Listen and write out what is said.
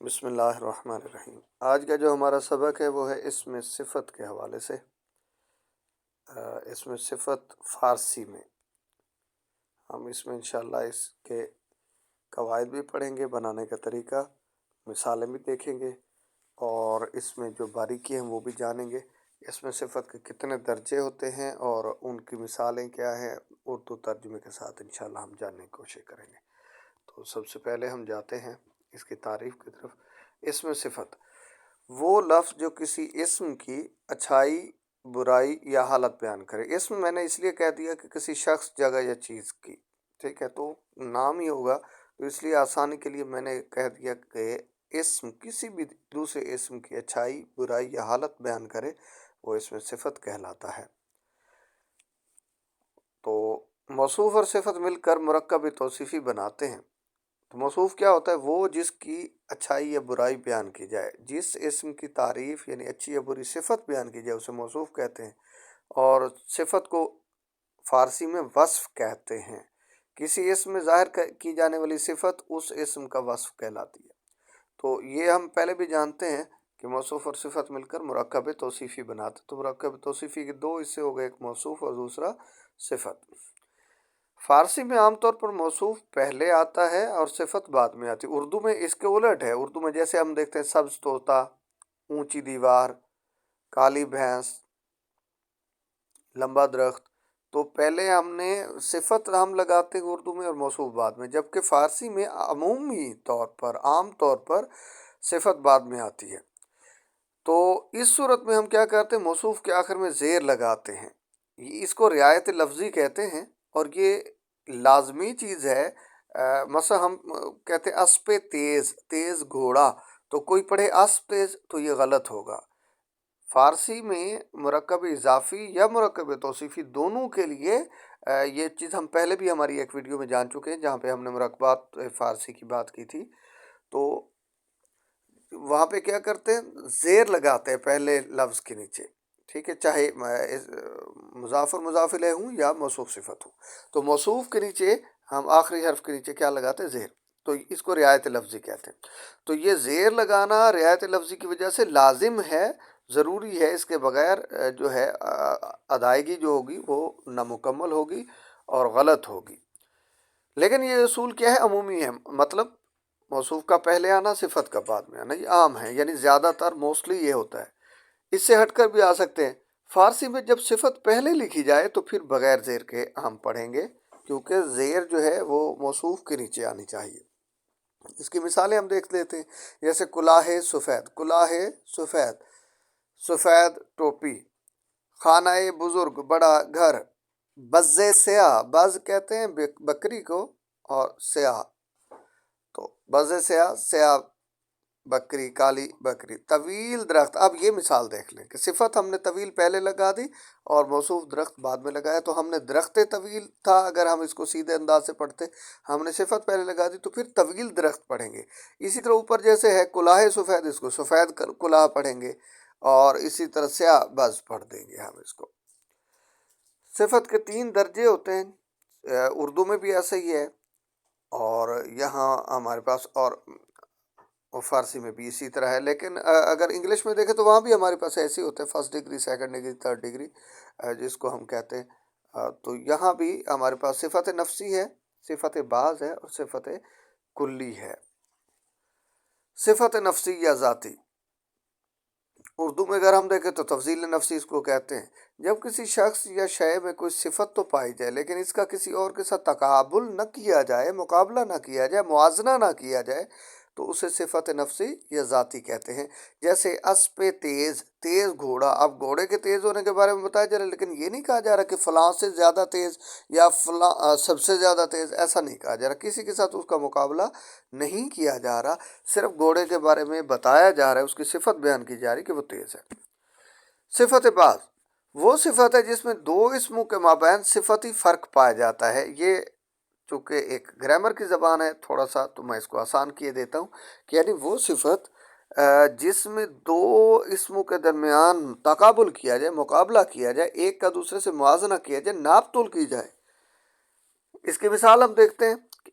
بسم اللہ الرحمن الرحیم۔ آج کا جو ہمارا سبق ہے وہ ہے اسم صفت کے حوالے سے۔ اسم صفت فارسی میں ہم اس میں انشاءاللہ اس کے قواعد بھی پڑھیں گے، بنانے کا طریقہ، مثالیں بھی دیکھیں گے اور اس میں جو باریکی ہیں وہ بھی جانیں گے۔ اسم صفت کے کتنے درجے ہوتے ہیں اور ان کی مثالیں کیا ہیں، اردو ترجمے کے ساتھ انشاءاللہ ہم جاننے کی کوشش کریں گے۔ تو سب سے پہلے ہم جاتے ہیں اس کی تعریف کی طرف۔ اسم صفت وہ لفظ جو کسی اسم کی اچھائی، برائی یا حالت بیان کرے۔ اسم میں نے اس لیے کہہ دیا کہ کسی شخص، جگہ یا چیز کی، ٹھیک ہے، تو نام ہی ہوگا، تو اس لیے آسانی کے لیے میں نے کہہ دیا کہ اسم کسی بھی دوسرے اسم کی اچھائی، برائی یا حالت بیان کرے، وہ اسم صفت کہلاتا ہے۔ تو موصوف اور صفت مل کر مرکب توصیفی بناتے ہیں۔ تو موصوف کیا ہوتا ہے؟ وہ جس کی اچھائی یا برائی بیان کی جائے، جس اسم کی تعریف یعنی اچھی یا بری صفت بیان کی جائے اسے موصوف کہتے ہیں، اور صفت کو فارسی میں وصف کہتے ہیں۔ کسی اسم میں ظاہر کی جانے والی صفت اس اسم کا وصف کہلاتی ہے۔ تو یہ ہم پہلے بھی جانتے ہیں کہ موصوف اور صفت مل کر مرکب توصیفی بناتے ہیں۔ تو مرکب توصیفی کے دو حصے ہو گئے، ایک موصوف اور دوسرا صفت۔ فارسی میں عام طور پر موصوف پہلے آتا ہے اور صفت بعد میں آتی ہے۔ اردو میں اس کے الٹ ہے۔ اردو میں جیسے ہم دیکھتے ہیں سبز طوطا، اونچی دیوار، کالی بھینس، لمبا درخت، تو پہلے ہم نے صفت ہم لگاتے ہیں اردو میں اور موصوف بعد میں، جبکہ فارسی میں عمومی طور پر، عام طور پر صفت بعد میں آتی ہے۔ تو اس صورت میں ہم کیا کرتے ہیں؟ موصوف کے آخر میں زیر لگاتے ہیں۔ اس کو رعایت لفظی کہتے ہیں اور یہ لازمی چیز ہے۔ مثلا ہم کہتے ہیں اسپِ تیز، تیز گھوڑا، تو کوئی پڑھے اسب تیز تو یہ غلط ہوگا۔ فارسی میں مرکب اضافی یا مرکب توصیفی دونوں کے لیے یہ چیز ہم پہلے بھی ہماری ایک ویڈیو میں جان چکے ہیں جہاں پہ ہم نے مرکبات فارسی کی بات کی تھی۔ تو وہاں پہ کیا کرتے ہیں؟ زیر لگاتے ہیں پہلے لفظ کے نیچے، ٹھیک ہے، چاہے مضاف اور مضاف الیہ ہوں یا موصوف صفت ہو۔ تو موصوف کے نیچے ہم آخری حرف کے نیچے کیا لگاتے ہیں؟ زیر۔ تو اس کو رعایت لفظی کہتے ہیں۔ تو یہ زیر لگانا رعایت لفظی کی وجہ سے لازم ہے، ضروری ہے، اس کے بغیر جو ہے ادائیگی جو ہوگی وہ نامکمل ہوگی اور غلط ہوگی۔ لیکن یہ اصول کیا ہے؟ عمومی ہے، مطلب موصوف کا پہلے آنا، صفت کا بعد میں آنا، یہ عام ہے، یعنی زیادہ تر موسٹلی یہ ہوتا ہے۔ اس سے ہٹ کر بھی آ سکتے ہیں۔ فارسی میں جب صفت پہلے لکھی جائے تو پھر بغیر زیر کے ہم پڑھیں گے، کیونکہ زیر جو ہے وہ موصوف کے نیچے آنی چاہیے۔ اس کی مثالیں ہم دیکھ لیتے ہیں، جیسے کلاه سفید، کلاه سفید، سفید ٹوپی، خانہ بزرگ، بڑا گھر، بز سیاہ، بز کہتے ہیں بکری کو، اور سیاہ، تو بز سیاہ، سیاہ بکری، کالی بکری، طویل درخت۔ اب یہ مثال دیکھ لیں کہ صفت ہم نے طویل پہلے لگا دی اور موصوف درخت بعد میں لگایا، تو ہم نے درخت طویل تھا، اگر ہم اس کو سیدھے انداز سے پڑھتے، ہم نے صفت پہلے لگا دی تو پھر طویل درخت پڑھیں گے۔ اسی طرح اوپر جیسے ہے کلاه سفید، اس کو سفید کلاه پڑھیں گے، اور اسی طرح سیاہ بز پڑھ دیں گے ہم اس کو۔ صفت کے 3 درجے ہوتے ہیں، اردو میں بھی ایسا ہی ہے، اور یہاں ہمارے پاس اور فارسی میں بھی اسی طرح ہے، لیکن اگر انگلش میں دیکھیں تو وہاں بھی ہمارے پاس ایسے ہوتے ہیں، first degree, second degree, third degree, جس کو ہم کہتے ہیں۔ تو یہاں بھی ہمارے پاس صفت نفسی ہے، صفت بعض ہے اور صفت کلی ہے۔ صفت نفسی یا ذاتی، اردو میں اگر ہم دیکھیں تو تفضیل نفسی اس کو کہتے ہیں۔ جب کسی شخص یا شے میں کوئی صفت تو پائی جائے لیکن اس کا کسی اور کے ساتھ تقابل نہ کیا جائے، مقابلہ نہ کیا جائے، موازنہ نہ کیا جائے، تو اسے صفت نفسی یا ذاتی کہتے ہیں۔ جیسے اسپِ تیز، تیز گھوڑا، اب گھوڑے کے تیز ہونے کے بارے میں بتایا جا رہا ہے، لیکن یہ نہیں کہا جا رہا کہ فلاں سے زیادہ تیز یا فلاں سب سے زیادہ تیز، ایسا نہیں کہا جا رہا، کسی کے ساتھ اس کا مقابلہ نہیں کیا جا رہا، صرف گھوڑے کے بارے میں بتایا جا رہا ہے، اس کی صفت بیان کی جا رہی کہ وہ تیز ہے۔ صفت بعض وہ صفت ہے جس میں 2 اسموں کے مابین صفتی فرق پایا جاتا ہے۔ یہ چونکہ ایک گرامر کی زبان ہے تھوڑا سا، تو میں اس کو آسان کیے دیتا ہوں کہ یعنی وہ صفت جس میں 2 اسموں کے درمیان تقابل کیا جائے، مقابلہ کیا جائے، ایک کا دوسرے سے موازنہ کیا جائے، ناپ تول کی جائے۔ اس کی مثال ہم دیکھتے ہیں کہ